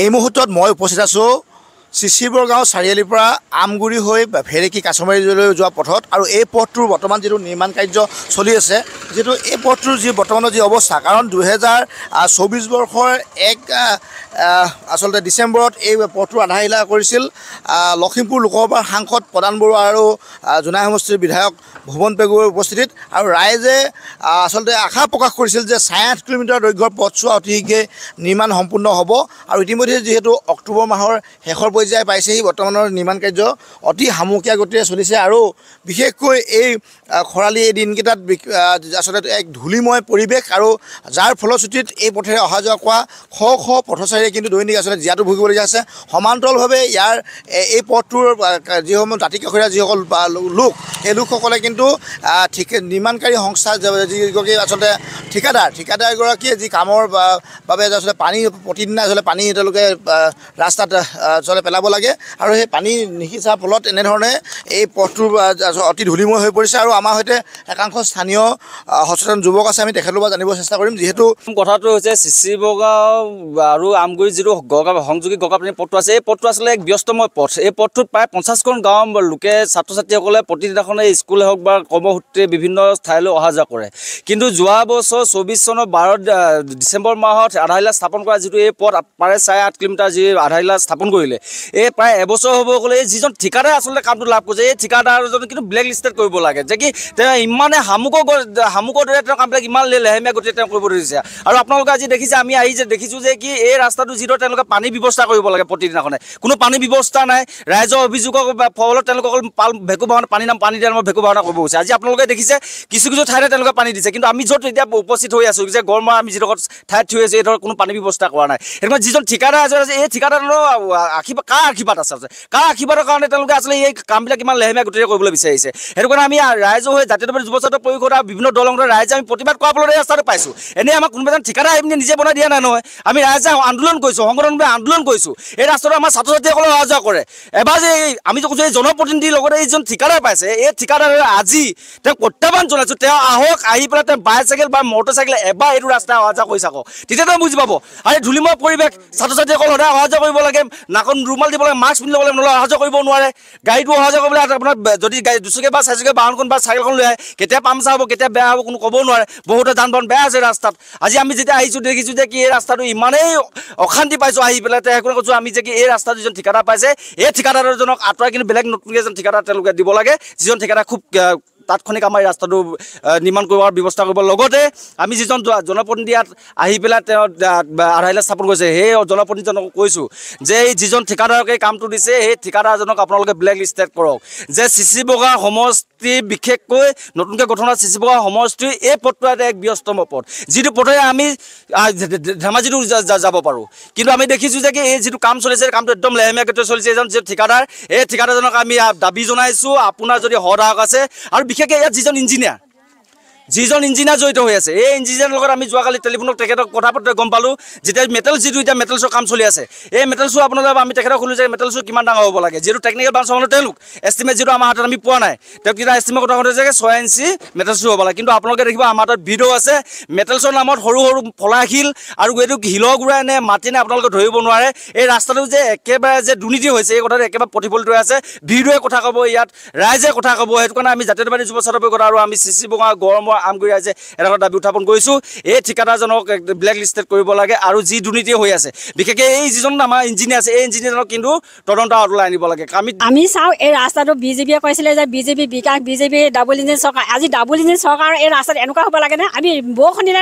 এই মুহূৰ্তত মই উপস্থিত আছোঁ চিচিবৰ গাঁও চাৰিআলিৰ পৰা আমগুৰি হৈ ভেৰেকি কাছমাৰীলৈ যোৱা পথত আৰু এই পথটোৰ বৰ্তমান যিটো নিৰ্মাণ কাৰ্য চলি আছে যিটো এই পথটোৰ যি বৰ্তমানৰ যি অৱস্থা কাৰণ 2024 বৰ্ষৰ আচলতে ডিচেম্বৰত এই পথটো আধাৰিলা কৰিছিল লখিমপুৰ লোকসভাৰ সাংসদ প্ৰদান বৰুৱা আৰু জোনাই সমষ্টিৰ বিধায়ক ভুৱন পেগুৰ উপস্থিতিত আৰু ৰাইজে আচলতে আশা প্ৰকাশ কৰিছিল যে 8.5 কিলোমিটাৰ দৈৰ্ঘ্যৰ পথছোৱা অতি শীঘ্ৰে নিৰ্মাণ সম্পূৰ্ণ হ'ব আৰু ইতিমধ্যে যিহেতু অক্টোবৰ মাহৰ শেষৰ পৰ্যায়ে পাইছেহি বৰ্তমানৰ নিৰ্মাণ কাৰ্য অতি সামূহিক গতিৰে চলিছে আৰু বিশেষকৈ এই খৰালি এই দিনকেইটাত আচলতে এক ধূলিময় পৰিৱেশ আৰু যাৰ ফলশ্ৰুতিত এই পথেৰে অহা যোৱা কৰা শ পথচাৰীয়ে কিন্তু দৈনিক আচলতে জীয়াতু ভুগিবলগীয়া আছে সমান্তৰালভাৱে ইয়াৰ এই পথটোৰ যিসমূহ দাঁতিকাষৰীয়া যিসকল লোক সেই লোকসকলে কিন্তু নিৰ্মাণকাৰী সংস্থা যিগৰাকী আচলতে ঠিকাদাৰগৰাকীয়ে যি কামৰ বাবে আচলতে পানী প্ৰতিদিনে আচলতে পানী তেওঁলোকে ৰাস্তাত আচলতে পেলাব লাগে আৰু সেই পানী নিসিঁচাৰ ফলত এনেধৰণে এই পথটোৰ অতি ধূলিময় হৈ পৰিছে আৰু আমাৰ সৈতে একাংশ স্থানীয় সচেতন যুৱক আছে আমি তেখেতৰ পৰা জানিব চেষ্টা কৰিম যিহেতু কথাটো হৈছে চিচিবৰ গাঁও আৰু আমগুৰি যিটো সংযোগী গগাপানী পথটো আছে এই পথটো আচলতে এক ব্যস্তময় পথ এই পথটোত প্ৰায় 50খন গাঁৱৰ লোকে ছাত্ৰ ছাত্ৰীসকলে প্ৰতিদিনাখনে স্কুলে হওক বা কৰ্মসূত্ৰে বিভিন্ন ঠাইলৈ অহা যোৱা কৰে কিন্তু যোৱা বছৰ 24 চনৰ 12 ডিচেম্বৰ মাহত আধাৰিলা স্থাপন কৰা যিটো এই পথ প্ৰায় 8.5 কিলোমিটাৰ যি আধাৰিলা স্থাপন কৰিলে এই প্ৰায় এবছৰ হ'ব গ'লে যিজন ঠিকাদাৰে আচলতে কামটো লাভ কৰিছে এই ঠিকাদাৰজন কিন্তু ব্লেক লিষ্টেড কৰিব লাগে যে কি তেওঁ ইমানে হামুকৰ দৰে তেওঁ কামবিলাক ইমান লেহেমীয়া গতিৰে তেওঁ কৰিব ধৰিছে আৰু আপোনালোকে আজি দেখিছে আমি আহি যে দেখিছোঁ যে কি এই ৰাস্তাটো যিদৰে তেওঁলোকে পানী ব্যৱস্থা কৰিব লাগে প্ৰতিদিনাখনে কোনো পানী ব্যৱস্থা নাই ৰাইজৰ অভিযোগৰ ফলত তেওঁলোকে অকল ভেকু ভাওনা পানী দিয়া নামৰ ভেকু ভাওনা কৰিব গৈছে আজি আপোনালোকে দেখিছে কিছু ঠাইতে তেওঁলোকে পানী দিছে কিন্তু আমি য'ত এতিয়া উপস্থিত হৈ আছোঁ যে গড়মৰা আমি যিডোখৰ ঠাইত থৈ আছোঁ এই ধৰক কোনো পানী ব্যৱস্থা কৰা নাই সেইটো যিজন ঠিকাদাৰ আছে এই ঠিকাদাৰৰ কাৰ আশীৰ্বাদ আছে কাৰ আশীৰ্বাদৰ কাৰণে তেওঁলোকে আচলতে এই কামবিলাক ইমান লেহেমীয়া গতিৰে কৰিবলৈ বিচাৰিছে সেইটো কাৰণে আমি ৰাইজ হৈ জাতীয়তাবাদী যুৱ ছাত্ৰ পৰিষদ আৰু বিভিন্ন দল সংগঠনৰ ৰাইজে আমি প্ৰতিবাদ কৰাৰ ফলত এই ৰাস্তাটো পাইছোঁ এনেই আমাক কোনোবা এজন ঠিকাদাৰ আহি পিনে নিজে বনাই দিয়া নাই নহয় আমি ৰাইজে আন্দোলন কৰিছোঁ সংগঠনবোৰে আন্দোলন কৰিছোঁ এই ৰাস্তাটো আমাৰ ছাত্ৰ ছাত্ৰীসকলে অহা যোৱা কৰে এবাৰ যে আমি যে কৈছোঁ এই জনপ্ৰতিনিধিৰ লগতে এইজন ঠিকাদাৰ পাইছে এই ঠিকাদাৰে আজি তেওঁক প্ৰত্যাহ্বান জনাইছোঁ তেওঁ আহক আহি পেলাই তেওঁ বাইচাইকেল বা মটৰচাইকেল এবাৰ এইটো ৰাস্তাই অহা যোৱা কৰি চাকক তেতিয়া তেওঁ বুজি পাব আৰু ধূলিময় পৰিৱেশ ছাত্ৰ ছাত্ৰীসকল সদায় অহা যোৱা কৰিব লাগে নাকত ৰুমাল দিব লাগে মাস্ক পিন্ধি ল'ব লাগে নহ'লে অহা যোৱা কৰিব নোৱাৰে গাড়ীটো অহা যোৱা কৰিবলৈ আপোনাৰ যদি দুচকীয়া বা চাৰিচকীয়া বাহনখন বা চাইকেলখন লৈ আহে কেতিয়া পামচাৰ হ'ব কেতিয়া বেয়া হ'ব কোনো ক'বও নোৱাৰে বহুতো যান বাহন বেয়া আছে ৰাস্তাত আজি আমি যেতিয়া আহিছোঁ দেখিছোঁ যে কি এই ৰাস্তাটো ইমানেই অশান্তি পাইছোঁ আহি পেলাই সেইকাৰণে কৈছোঁ আমি যে কি এই ৰাস্তাটো যিজন ঠিকাদাৰ পাইছে এই ঠিকাদাৰজনক আঁতৰাই কিন্তু বেলেগ নতুনকৈ এজন ঠিকাদাৰ তেওঁলোকে দিব লাগে যিজন ঠিকাদাৰ খুব তাৎক্ষণিক আমাৰ ৰাস্তাটো নিৰ্মাণ কৰাৰ ব্যৱস্থা কৰিব লগতে আমি যিজন জনপ্ৰতিনিধি ইয়াত আহি পেলাই তেওঁ আধাৰিলা স্থাপন কৰিছে সেই জনপ্ৰতিনিধিজনক কৈছোঁ যে এই যিজন ঠিকাদাৰকে কামটো দিছে সেই ঠিকাদাৰজনক আপোনালোকে ব্লেক লিষ্টেড কৰক যে চিচিবৰ গাঁও সমষ্টি বিশেষকৈ নতুনকৈ গঠন হোৱা চিচিবৰ গাঁও সমষ্টিৰ এই পথটো এটা এক ব্যস্তময় পথ যিটো পথেৰে আমি ধেমাজিতো যাব পাৰোঁ কিন্তু আমি দেখিছোঁ যে কি এই যিটো কাম চলিছে কামটো একদম লেহেমীয়া গতিৰে চলিছে এজন যি ঠিকাদাৰ এই ঠিকাদাৰজনক আমি দাবী জনাইছোঁ আপোনাৰ যদি সদায়ক আছে আৰু বিশেষকৈ ইয়াত যিজন ইঞ্জিনিয়াৰ জড়িত হৈ আছে এই ইঞ্জিনিয়াৰৰ লগত আমি যোৱাকালি টেলিফোনত তেখেতক কথা পাতি গম পালোঁ যেতিয়া যিটো এতিয়া মেটেলছৰ কাম চলি আছে এই মেটেলছো আপোনালোকে আমি তেখেতক শুনিলোঁ যে মেটেলছো কিমান ডাঙৰ হ'ব লাগে যিহেতু টেকনিকেল ব্ৰাঞ্চ হ'লে তেওঁলোক এষ্টিমেট যিটো আমাৰ হাতত আমি পোৱা নাই তেওঁ কিবা এষ্টিমেট কথা কৈছে যে 6 ইঞ্চি মেটেলছো হ'ব লাগে কিন্তু আপোনালোকে দেখিব আমাৰ তাত ভিডিঅ' আছে মেটেলছৰ নামত সৰু ফলাশিল আৰু এইটো শিলৰ গুড়াই নে মাটি নে আপোনালোকে ধৰিব নোৱাৰে এই ৰাস্তাটো যে একেবাৰে যে দুৰ্নীতি হৈছে এই কথাটো একেবাৰে প্ৰতিফলিত হৈ আছে ভিডিঅ'য়ে কথা ক'ব ইয়াত ৰাইজে কথা ক'ব সেইটো কাৰণে আমি জাতীয়তাবাদী যুৱ ছাত্ৰ পৰিষদ আৰু আমি চিচিবৰ গাঁও গড়মৰা আমগুৰি ৰাইজে এটা দাবী উত্থাপন কৰিছোঁ এই ঠিকাদাৰজনক ব্লেক লিষ্টেড কৰিব লাগে আৰু যি দুৰ্নীতি হৈ আছে বিশেষকৈ এই যিজন আমাৰ ইঞ্জিনিয়াৰ আছে এই ইঞ্জিনিয়াৰক কিন্তু তদন্ত আঁতৰাই আনিব লাগে আমি চাওঁ এই ৰাস্তাটো বিজেপিয়ে কৈছিলে যে বিজেপি বিকাশ বিজেপি ডাবল ইঞ্জিন চৰকাৰ আজি ডাবল ইঞ্জিন চৰকাৰ এই ৰাস্তাত এনেকুৱা হ'ব লাগে নে আমি বৰষুণ দিলে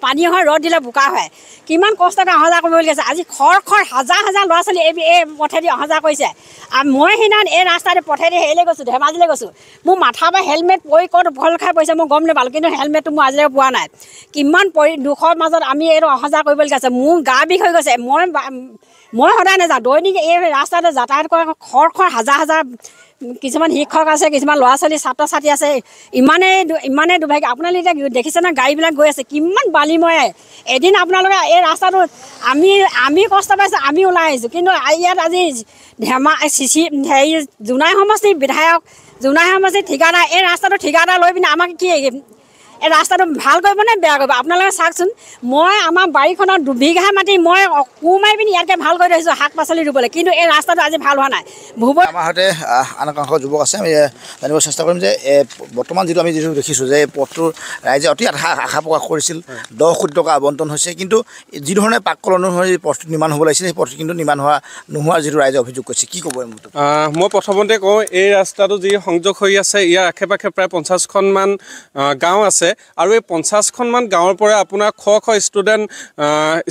পানী হয় ৰ'দ দিলে বোকা হয় কিমান কষ্টকৈ অহা যোৱা কৰিবলগীয়া আছে আজি হাজাৰ ল'ৰা ছোৱালী এই পথেদি অহা যোৱা কৰিছে আৰু মই সেইদিনা এই ৰাস্তাতে পথেদি হেৰিলৈ গৈছোঁ ধেমাজিলৈ গৈছোঁ মোৰ মাথা পৰা হেলমেট পৰি ক'ত ভল খাই পৰিছে মই গম নাপালোঁ কিন্তু হেলমেটটো মই আজিলৈকে পোৱা নাই কিমান দুখৰ মাজত আমি এইটো অহা যোৱা কৰিবলগীয়া আছে মোৰ গা বিষ হৈ গৈছে মই সদায় নাযাওঁ দৈনিক এই ৰাস্তাতে যাতায়াত কৰা হাজাৰ কিছুমান শিক্ষক আছে কিছুমান ল'ৰা ছোৱালী ছাত্ৰ ছাত্ৰী আছে ইমানেই দুৰ্ভাগ্য আপোনালোকে দেখিছে না গাড়ীবিলাক গৈ আছে কিমান বালিময় এদিন আপোনালোকে এই ৰাস্তাটো আমি কষ্ট পাইছোঁ আমি ওলাই আহিছোঁ কিন্তু ইয়াত আজি জোনাই সমষ্টিৰ বিধায়ক জোনাই সমষ্টিৰ ঠিকাদাৰ এই ৰাস্তাটো ঠিকাদাৰ লৈ পিনে আমাক কি এই ৰাস্তাটো ভাল কৰিব নে বেয়া কৰিব আপোনালোকে চাওকচোন মই আমাৰ বাৰীখনত 2 বিঘা মাটি মই কোৰ মাৰি পিনি ইয়াতকৈ ভাল কৰি থৈছোঁ শাক পাচলি ৰুবলৈ কিন্তু এই ৰাস্তাটো আজি ভাল হোৱা নাই আমাৰ সৈতে আন একাংশ যুৱক আছে আমি জানিব চেষ্টা কৰিম যে বৰ্তমান যিটো আমি দেখিছোঁ যে এই পথটোৰ ৰাইজে অতি আশা প্ৰকাশ কৰিছিল 10 কোটি টকা আবণ্টন হৈছে কিন্তু যিধৰণে পাককল অনুসৰি পথটো নিৰ্মাণ হ'ব লাগিছিল সেই পথটো কিন্তু নিৰ্মাণ নোহোৱাৰ যিটো ৰাইজে অভিযোগ কৰিছে কি ক'ব মই প্ৰথমতে কওঁ এই ৰাস্তাটো যি সংযোগ হৈ আছে ইয়াৰ আশে পাশে প্ৰায় 50খনমান গাঁও আছে আৰু এই 50খনমান গাঁৱৰ পৰা আপোনাৰ শ ষ্টুডেণ্ট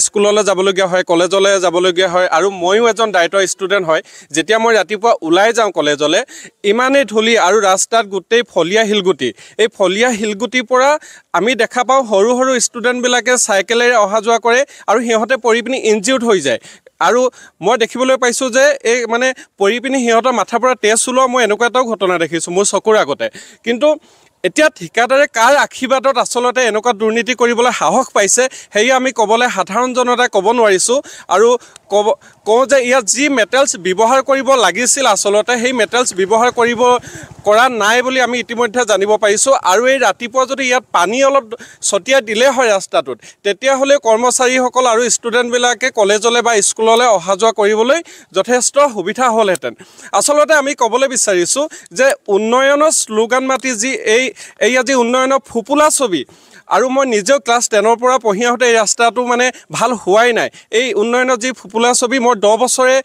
স্কুললৈ যাবলগীয়া হয় কলেজলৈ যাবলগীয়া হয় আৰু ময়ো এজন ডায়েটৰ ষ্টুডেণ্ট হয় যেতিয়া মই ৰাতিপুৱা ওলাই যাওঁ কলেজলৈ ইমানেই ধূলি আৰু ৰাস্তাত গোটেই ফলীয়া শিলগুটি এই ফলীয়া শিলগুটিৰ পৰা আমি দেখা পাওঁ সৰু সৰু ষ্টুডেণ্টবিলাকে চাইকেলেৰে অহা যোৱা কৰে আৰু সিহঁতে পৰি পিনি ইনজিউৰ্ড হৈ যায় আৰু মই দেখিবলৈ পাইছোঁ যে এই মানে পৰি পিনি সিহঁতৰ মাথাৰ পৰা তেজ ওলোৱা মই এনেকুৱা এটাও ঘটনা দেখিছোঁ মোৰ চকুৰ আগতে কিন্তু এতিয়া ঠিকাদাৰে কাৰ আশীৰ্বাদত আচলতে এনেকুৱা দুৰ্নীতি কৰিবলৈ সাহস পাইছে সেয়া আমি ক'বলৈ সাধাৰণ জনতাই ক'ব নোৱাৰিছোঁ আৰু কওঁ যে ইয়াত যি মেটেৰিয়েলছ ব্যৱহাৰ কৰিব লাগিছিল আচলতে সেই মেটেৰিয়েলছ ব্যৱহাৰ কৰা নাই বুলি আমি ইতিমধ্যে জানিব পাৰিছোঁ আৰু এই ৰাতিপুৱা যদি ইয়াত পানী অলপ ছটিয়াই দিলে হয় ৰাস্তাটোত তেতিয়াহ'লে কৰ্মচাৰীসকল আৰু ষ্টুডেণ্টবিলাকে কলেজলৈ বা স্কুললৈ অহা যোৱা কৰিবলৈ যথেষ্ট সুবিধা হ'লহেঁতেন আচলতে আমি ক'বলৈ বিচাৰিছোঁ যে উন্নয়নৰ শ্লোগান মাতি যি এই আজি উন্নয়নৰ ফুপুলা ছবি আৰু মই নিজেও ক্লাছ 10ৰ পৰা পঢ়ি আহোঁতে এই ৰাস্তাটো মানে ভাল হোৱাই নাই এই উন্নয়নৰ যি ফুপুলা ছবি মই 10 বছৰে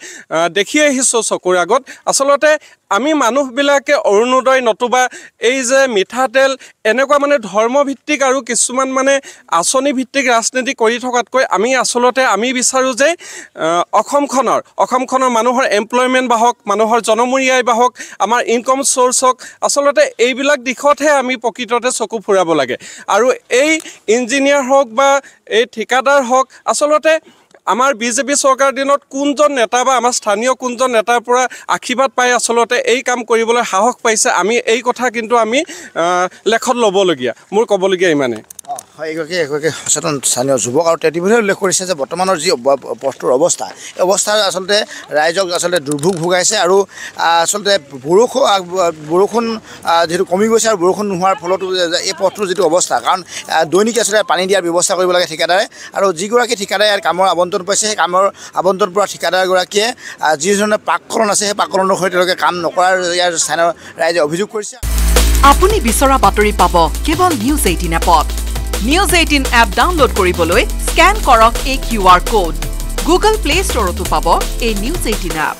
দেখি আহিছোঁ চকুৰ আগত আচলতে আমি মানুহবিলাকে অৰুণোদয় নতুবা এই যে মিঠাতেল এনেকুৱা মানে ধৰ্মভিত্তিক আৰু কিছুমান মানে আঁচনি ভিত্তিক ৰাজনীতি কৰি থকাতকৈ আমি বিচাৰোঁ যে অসমখনৰ মানুহৰ এমপ্লয়মেণ্ট বাহক মানুহৰ জনমূৰি আয় বাহক আমাৰ ইনকম চ'ৰ্চ হওক আচলতে এইবিলাক দিশতহে আমি প্ৰকৃততে চকু ফুৰাব লাগে আৰু এই ইঞ্জিনিয়াৰ হওক বা এই ঠিকাদাৰ হওক আচলতে আমাৰ বিজেপি চৰকাৰ দিনত কোনজন নেতা বা আমাৰ স্থানীয় কোনজন নেতাৰ পৰা আশীৰ্বাদ পাই আচলতে এই কাম কৰিবলৈ সাহস পাইছে আমি এই কথা কিন্তু আমি লেখত ল'বলগীয়া মোৰ ক'বলগীয়া ইমানে এগৰাকী সচেতন স্থানীয় যুৱক আৰু তেওঁ ইতিমধ্যে উল্লেখ কৰিছে যে বৰ্তমানৰ যি পথটোৰ অৱস্থা এই অৱস্থা আচলতে ৰাইজক আচলতে দুৰ্ভোগ ভোগাইছে আৰু আচলতে বৰষুণ যিহেতু কমি গৈছে আৰু বৰষুণ নোহোৱাৰ ফলতো এই পথটোৰ যিটো অৱস্থা কাৰণ দৈনিক আচলতে পানী দিয়াৰ ব্যৱস্থা কৰিব লাগে ঠিকাদাৰে আৰু যিগৰাকী ঠিকাদাৰে ইয়াৰ কামৰ আবণ্টন পাইছে সেই কামৰ আবণ্টন পৰা ঠিকাদাৰগৰাকীয়ে যিধৰণে পাককলন আছে সেই পাককলনৰ সৈতে তেওঁলোকে কাম নকৰাৰ ইয়াৰ স্থানীয় ৰাইজে অভিযোগ কৰিছে আপুনি বিচৰা বাতৰি পাব কেৱল নিউজ 18 এপত নিউজ 18 এপ ডাউনলোড কৰিবলৈ স্ক্যান কৰক এই QR কোড গুগল প্লে ষ্টৰতো পাব এই নিউজ 18 এপ